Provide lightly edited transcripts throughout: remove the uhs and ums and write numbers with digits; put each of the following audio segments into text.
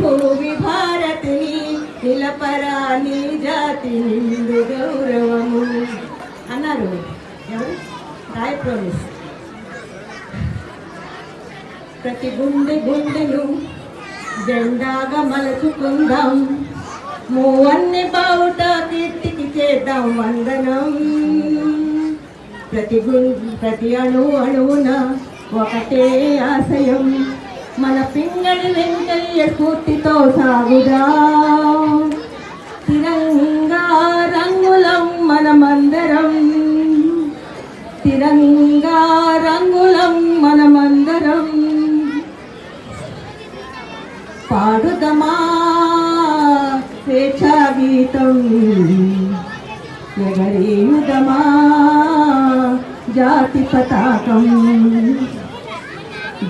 భూమి భారతిని నిలపరా నీ జాతి నిండు గౌరవము అన్నారు ఎవరు? రాయ్ ప్రామిస్. ప్రతి గుండెను జెండాగా మలచుకుందాం, మూవన్ని బావుట కీర్తికి చేద్దాం వందనం. ప్రతి అణువున ఒకటే ఆశయం, మన పింగళి వెంకయ్య స్ఫూర్తితో సాగుదా. తిరంగా రంగులం మనమందరం, తిరంగా రంగులం మనమందరం. పాడుదమా స్వేచ్ఛా గీతం, ఎగరేయుదమా జాతి పతాకం.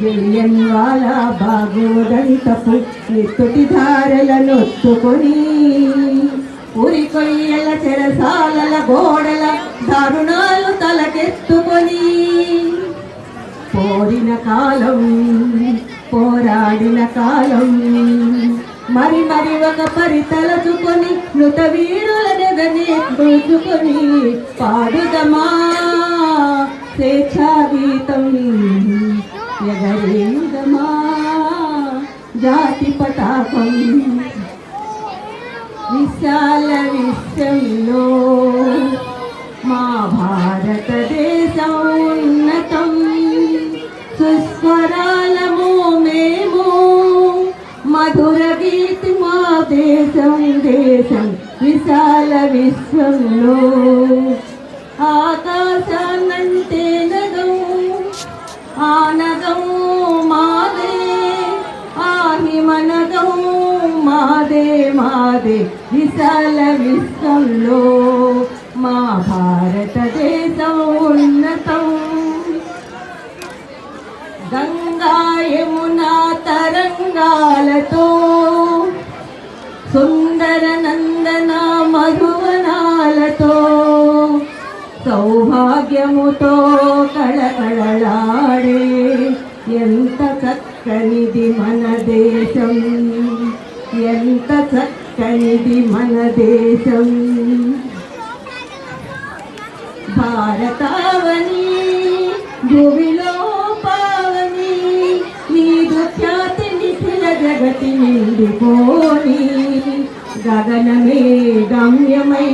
జలియన్వాలా బాగోదంతపు నిత్తుటి ధారల నొత్తుకొని, ఉరి కొయ్యల చెరసాలల గోడల దారుణాలు తలకెత్తుకొని, పోరిన కాలం పోరాడిన కాలం మరి ఒక పరితలచుకొని మృత వీరులనెగని దోచుకొని. పాడుదమా స్వేచ్ఛా గీతం, ఎగరేయుదమా జాతి పతాకం. విశాల విశ్వంలో మా భారతదేశం ఉన్నతం, సుస్వరాలము మేము మధుర గీతి మా దేశం దేశం. విశాల విశ్వంలో ఆకాశాన్నంటే నగం, ఆ నగం మాదే, ఆ హిమనగం మాదే మాదే. విశాల విశ్వంలో మా భారతదేశం ఉన్నతం. గంగా యమునా తరంగాలతో సుందర నందన మధువనాలతో సౌభాగ్యముతో కళకళలాడే ఎంత చక్కనిది మన దేశం, ఎంత చక్కనిది మన దేశం. భారతావని భూమిలో పావని, నీదు ఖ్యాతి నిఖిల జగతి నిండిపోని. గగనమే గమ్యమై